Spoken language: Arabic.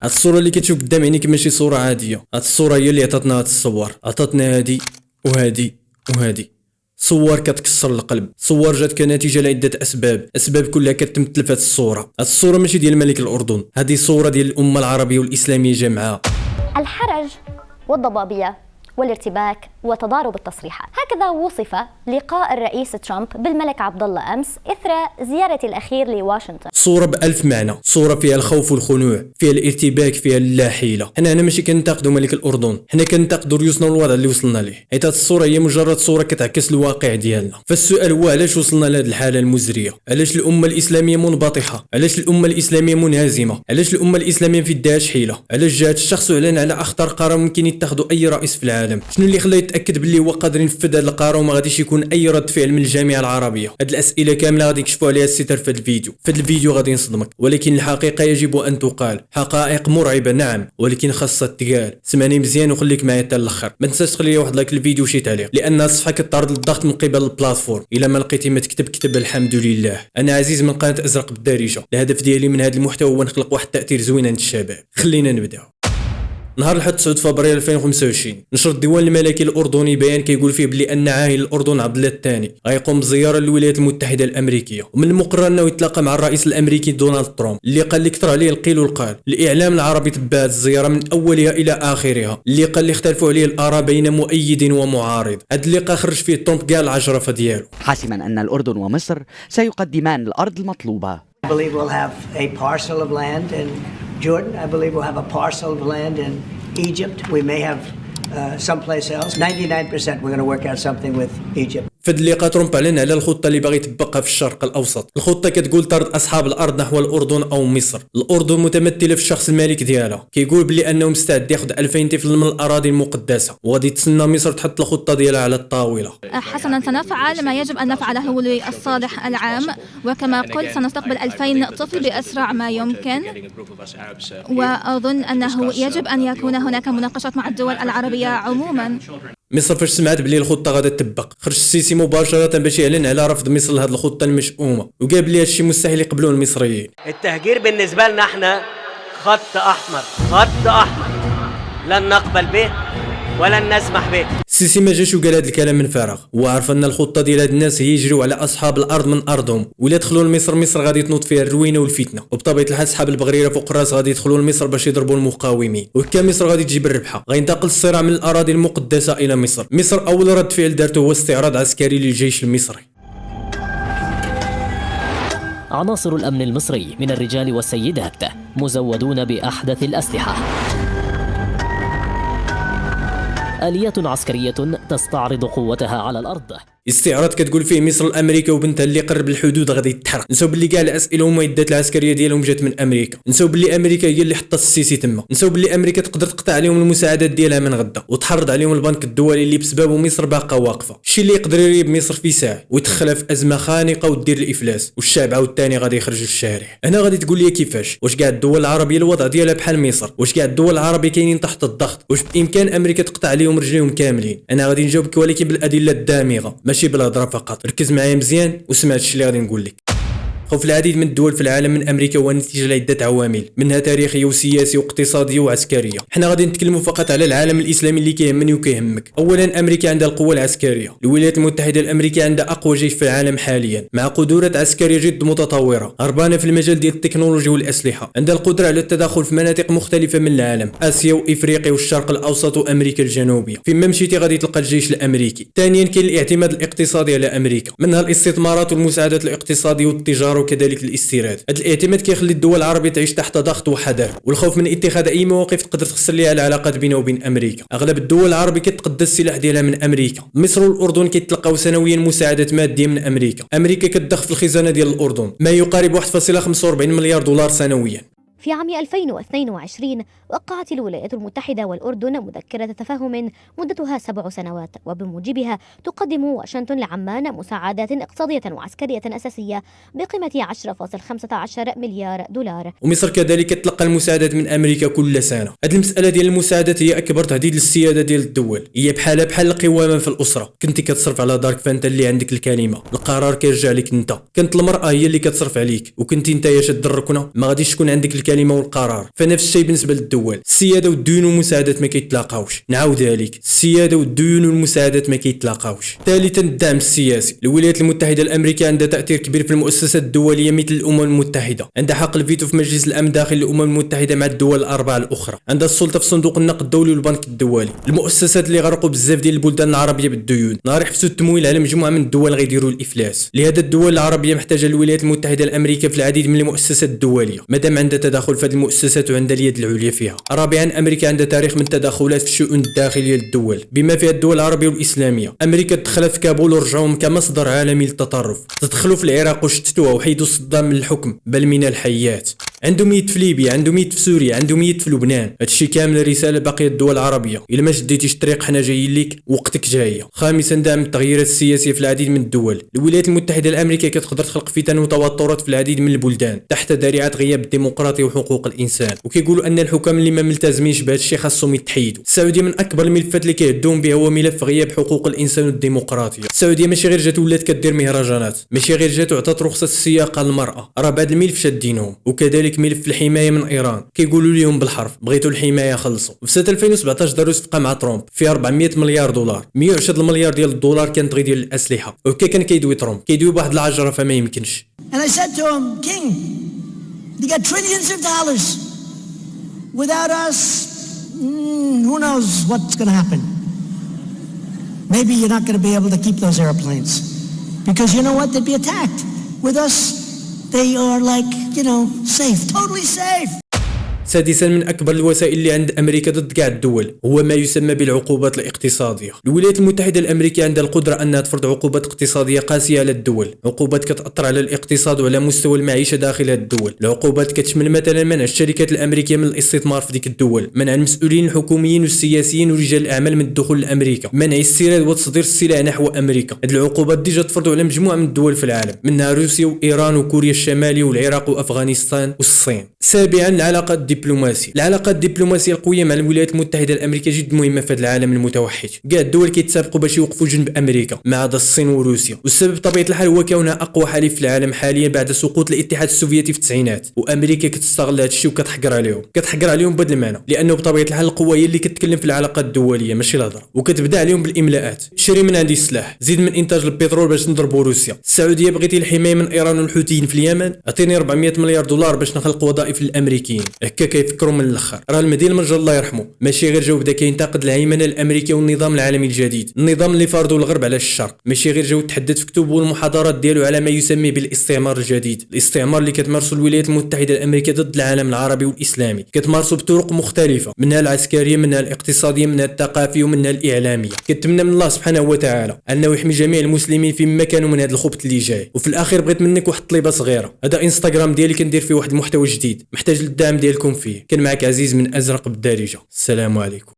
هاد الصورة اللي كتشوف قدام عينيك ماشي صورة عادية، هاد الصورة هي اللي عطاتنا هاد الصور، عطاتنا هادي وهادي وهادي. صور كتكسر القلب، صور جات كنتيجة لعدة أسباب كلها كتمثل في هاد الصورة. هاد الصورة ماشي ديال ملك الأردن، هادي صورة ديال الأمة العربية والإسلامية جمعاء. الحرج والضبابية والارتباك وتضارب التصريحات، هكذا وصف لقاء الرئيس ترامب بالملك عبد الله أمس إثر زيارة الأخير لواشنطن. صورة بألف معنى، صورة فيها الخوف والخنوع، فيها الارتباك، فيها اللا حيلة. حنا هنا ماشي كنتقدوا ملك الأردن، حنا كنتقدوا ريوسنا والوضع اللي وصلنا ليه، حيت هاد الصورة هي مجرد صورة كتعكس الواقع ديالنا. فالسؤال هو علاش وصلنا لهاد الحالة المزرية؟ علاش الأمة الإسلامية منبطحة؟ علاش الأمة الإسلامية منهزمة؟ علاش الأمة الإسلامية في يدهاش حيلة؟ علاش جات الشخص اعلن على أخطر قرار ممكن يتخذوا أي رئيس في العالم؟ شنو اللي خلاه يتاكد باللي هو قادر ينفذ هذا القرار وما غاديش يكون اي رد فعل من الجامعه العربيه؟ هاد الاسئله كامله غادي نكشفوا عليها الستر في هذا الفيديو. في هذا الفيديو غادي نصدمك، ولكن الحقيقه يجب ان تقال. حقائق مرعبه نعم، ولكن خاصها تقال. سمعني مزيان وخليك معايا حتى الاخر. ما تنساش تخلي لي واحد لايك للفيديو وشي تعليق، لان الصفحه كتعرض للضغط من قبل البلاتفورم. الا ما لقيتي ما تكتب الحمد لله. انا عزيز من قناه ازرق بالدارجه. الهدف ديالي من هذا المحتوى هو نخلق واحد التاثير زوين عند الشباب. خلينا نبداو. نهار الحد 9 فبراير 2025 نشر الديوان الملكي الاردني بيان كيقول فيه بلي ان عاهل الاردن عبد الله الثاني غيقوم بزياره للولايات المتحده الامريكيه، ومن المقرر انه يتلاقى مع الرئيس الامريكي دونالد ترامب، اللي قال لي كثر عليه القيل والقال. الاعلام العربي تبع الزياره من اولها الى اخرها، اللي قال لي اختلفوا عليه الاراء بين مؤيد ومعارض. هذا اللقاء خرج فيه ترامب كاع العجرفه ديالو. حاسما ان الاردن ومصر سيقدمان الارض المطلوبه. I believe we'll have a parcel of land in Jordan. I believe we'll have a parcel of land in Egypt. We may have someplace else. 99% we're going to work out something with Egypt. في هذا اللقاء ترامب اعلن على الخطه اللي باغي يطبقها في الشرق الاوسط. الخطه كتقول طرد اصحاب الارض نحو الاردن او مصر. الاردن متمثله في الشخص المالك ديالها، كيقول بلي انه مستعد ياخذ 2000 طفل من الاراضي المقدسه، وغادي يتسنى مصر تحط الخطه ديالها على الطاوله. حسنا، سنفعل ما يجب ان نفعله للصالح العام، وكما قلت سنستقبل 2000 طفل باسرع ما يمكن، واظن انه يجب ان يكون هناك مناقشات مع الدول العربيه عموما. مصر فاش سمعت بلي الخطه غادا تطبق، خرج السيسي مباشره باش يعلن على رفض مصر لهذه الخطه المشؤومه، وقال بلي هادشي مستحيل يقبلوه المصريين. التهجير بالنسبه لنا احنا خط احمر، خط احمر لن نقبل به ولن نسمح به. السيسي ما جاش وقال هذا الكلام من فراغ، هو عارف ان الخطه ديال هاد الناس هي يجريو على اصحاب الارض من ارضهم، ولا دخلوا لمصر مصر غادي تنوض فيها الروينه والفتنه، وبطبيعه الحال اصحاب البغريره فوق الراس غادي يدخلوا لمصر باش يضربوا المقاومين، وهكا مصر غادي تجيب الربحه. غينتقل الصراع من الاراضي المقدسه الى مصر. مصر اول رد فعل دارته هو استعراض عسكري للجيش المصري. عناصر الأمن المصري من الرجال والسيدات مزودون بأحدث الأسلحة. آليات عسكرية تستعرض قوتها على الأرض. استعراض كتقول فيه مصر لامريكا وبنتها اللي قرب الحدود غادي يتحرق. نساو باللي كاع الاسئله والمعدات العسكريه ديالهم جات من امريكا. نساو باللي امريكا هي اللي حطت السيسي تما. نساو باللي امريكا تقدر تقطع عليهم المساعدات ديالها من غدا، وتحرض عليهم البنك الدولي اللي بسببه مصر باقا واقفه. الشيء اللي يقدر يريب مصر في ساعه ويدخلها في ازمه خانقه ودير الافلاس، والشعب عاوتاني غادي يخرج للشارع. هنا غادي تقول لي كيفاش؟ واش كاع الدول العربيه الوضع ديالها بحال مصر؟ واش كاع الدول العربيه كاينين تحت الضغط؟ واش بامكان امريكا تقطع عليهم رجليهم كاملين؟ انا غادي نجاوبك ولكن بالادله الدامغه ماشي بالهضره فقط. ركز معايا مزيان وسمع الشيء اللي غادي نقول لك. خوف العديد من الدول في العالم من امريكا هو نتيجه لعده عوامل، منها تاريخيه وسياسيه واقتصاديه وعسكريه. حنا غادي نتكلموا فقط على العالم الاسلامي اللي كيهمني وكيهمك. اولا، امريكا عندها القوه العسكريه. الولايات المتحده الامريكيه عندها اقوى جيش في العالم حاليا، مع قدرات عسكريه جد متطوره، هربانه في المجال ديال التكنولوجيا والاسلحه. عندها القدره على التدخل في مناطق مختلفه من العالم، اسيا وافريقيا والشرق الاوسط وامريكا الجنوبيه. فيما مشيتي غادي تلقى الجيش الامريكي. ثانيا، كاين الاعتماد الاقتصادي على امريكا، منها الاستثمارات والمساعدات الاقتصاديه والتجاره وكذلك الاستيراد. هذا الاعتماد كيخلي الدول العربيه تعيش تحت ضغط وحذر، والخوف من اتخاذ اي مواقف تقدر تخسر ليها العلاقات بينها وبين امريكا. اغلب الدول العربيه كتقدى السلاح ديالها من امريكا. مصر والاردن كيتلقاو سنويا مساعدات ماديه من امريكا. امريكا كتضخ في الخزانه ديال الاردن ما يقارب 1.45 مليار دولار سنويا. في عام 2022 وقعت الولايات المتحدة والأردن مذكرة تفاهم مدتها 7 سنوات، وبموجبها تقدم واشنطن لعمان مساعدات اقتصادية وعسكرية أساسية بقيمة 10.15 مليار دولار. ومصر كذلك تلقى المساعدات من أمريكا كل سنة. هذه المسألة ديال المساعدات هي أكبر تهديد للسيادة ديال الدول، هي بحال القوامة في الأسرة. كنتي كتصرف على دارك فانت اللي عندك الكلمة، القرار كيرجع لك انت. كانت المرأة هي اللي كتصرف عليك، وكنتي انت يا شاد الركنة ما غاديش تكون عندك الكلمة الكلمه والقرار. فنفس الشيء بالنسبه للدول، السياده والديون والمساعدات ما كيتلاقاوش. نعاود ذلك، السياده والديون والمساعدات ما كيتلاقاوش. ثالثا الدعم السياسي. الولايات المتحده الامريكيه عندها تاثير كبير في المؤسسات الدوليه مثل الامم المتحده، عندها حق الفيتو في مجلس الامن داخل الامم المتحده مع الدول الاربعه الاخرى، عندها السلطه في صندوق النقد الدولي والبنك الدولي. المؤسسات اللي غرقوا بزاف ديال البلدان العربيه بالديون، نهار يحبسوا التمويل على مجموعه من الدول غيديروا الافلاس. لهذا الدول العربيه محتاجه الولايات المتحده الامريكيه في العديد من المؤسسات الدوليه، مادام عندها تدخل في هذه المؤسسات وعندها اليد العليا فيها. رابعا امريكا عندها تاريخ من التدخلات في الشؤون الداخليه للدول بما فيها الدول العربيه والاسلاميه. امريكا دخلت في كابول ورجعوهم كمصدر عالمي للتطرف، تدخلوا في العراق وشتتوها وحيدوا صدام من الحكم بل من الحياه. عندهم يد في ليبيا، عندهم يد في سوريا، عندهم يد في لبنان. هادشي كامل رساله باقيه الدول العربيه، الا ما شديتيش الطريق حنا جايين ليك، وقتك جايه. خامسا دعم التغييرات السياسيه في العديد من الدول. الولايات المتحده الامريكيه كتقدر تخلق فتن وتوترات في العديد من البلدان تحت ذريعه غياب الديمقراطيه وحقوق الانسان، وكيقولوا ان الحكام اللي ما ملتزمينش بهذا الشيء خاصهم يتحيدوا. السعوديه من اكبر الملفات اللي كيهدون به هو ملف غياب حقوق الانسان والديمقراطيه. السعوديه ماشي غير جات ولات كدير مهرجانات، ماشي غير جات وعطات رخصه السياقه للمراه، راه بهذا الملف شادينهم. وكذلك ملف الحمايه من ايران، كيقولوا لهم بالحرف بغيتوا الحمايه خلصوا. في سنه 2017 داروا صفقه مع ترامب في 400 مليار دولار، 110 المليار ديال الدولار كانت غير ديال الاسلحه. وكا كان كيدوي ترامب كيدوي بواحد العجره فما يمكنش. And I said to him, King, you got trillions of dollars. Without us, who knows what's going to happen. Maybe you're not going to be able to keep those airplanes. Because you know what? They'd be attacked. With us, they are like, safe, totally safe. سادسا من اكبر الوسائل اللي عند امريكا ضد كاع الدول هو ما يسمى بالعقوبات الاقتصاديه. الولايات المتحده الامريكيه عندها القدره انها تفرض عقوبات اقتصاديه قاسيه على الدول، عقوبات كتاثر على الاقتصاد وعلى مستوى المعيشه داخل الدول. العقوبات كتشمل مثلا منع الشركات الامريكيه من الاستثمار في ديك الدول، منع المسؤولين الحكوميين والسياسيين ورجال الاعمال من الدخول لامريكا، منع استيراد وتصدير السلع نحو امريكا. هذه العقوبات ديجا تفرضوا على مجموعه من الدول في العالم، منها روسيا وايران وكوريا الشماليه والعراق وافغانستان والصين. سابعا العلاقات الدبلوماسيه. العلاقات الدبلوماسيه القويه مع الولايات المتحده الامريكيه جد مهمه في هذا العالم المتوحد. كاع الدول كيتسابقوا باش يوقفوا جنب امريكا ما عدا الصين وروسيا، والسبب بطبيعه الحال هو كونها اقوى حليف في العالم حاليا بعد سقوط الاتحاد السوفيتي في التسعينات. وامريكا كتستغل هذا الشيء وكتحقر عليهم بهذا المعنى، لانه بطبيعه الحال القوه هي اللي كتكلم في العلاقات الدوليه ماشي الهضره، وكتبدا عليهم بالاملاءات. شري من عندي السلاح، زيد من انتاج البترول باش نضربوا روسيا. السعوديه بغيتي الحمايه من ايران والحوثيين في اليمن، اعطيني 400 مليار دولار باش نخلق وظائف للامريكيين. هكا كيفكروا من الاخر. راه المهدي المنجر الله يرحمه ماشي غير جا وبدا كينتقد الهيمنه الامريكيه والنظام العالمي الجديد، النظام اللي فرضه الغرب على الشرق، ماشي غير جا وتحدث في كتبه والمحاضرات ديالو على ما يسمى بالاستعمار الجديد، الاستعمار اللي كتمارسه الولايات المتحده الامريكيه ضد العالم العربي والاسلامي، كتمارسه بطرق مختلفه، منها العسكريه، منها الاقتصاديه، منها الثقافيه، ومنها الاعلاميه. كنتمنى من الله سبحانه وتعالى انه يحمي جميع المسلمين في مكان من هذا الخبث اللي جاي. وفي الاخير بغيت منك واحد الطلبه صغيره، هذا انستغرام ديالي كندير فيه واحد المحتوى جديد، محتاج للدعم ديالكم فيه. كان معك عزيز من ازرق بالدارجه. السلام عليكم.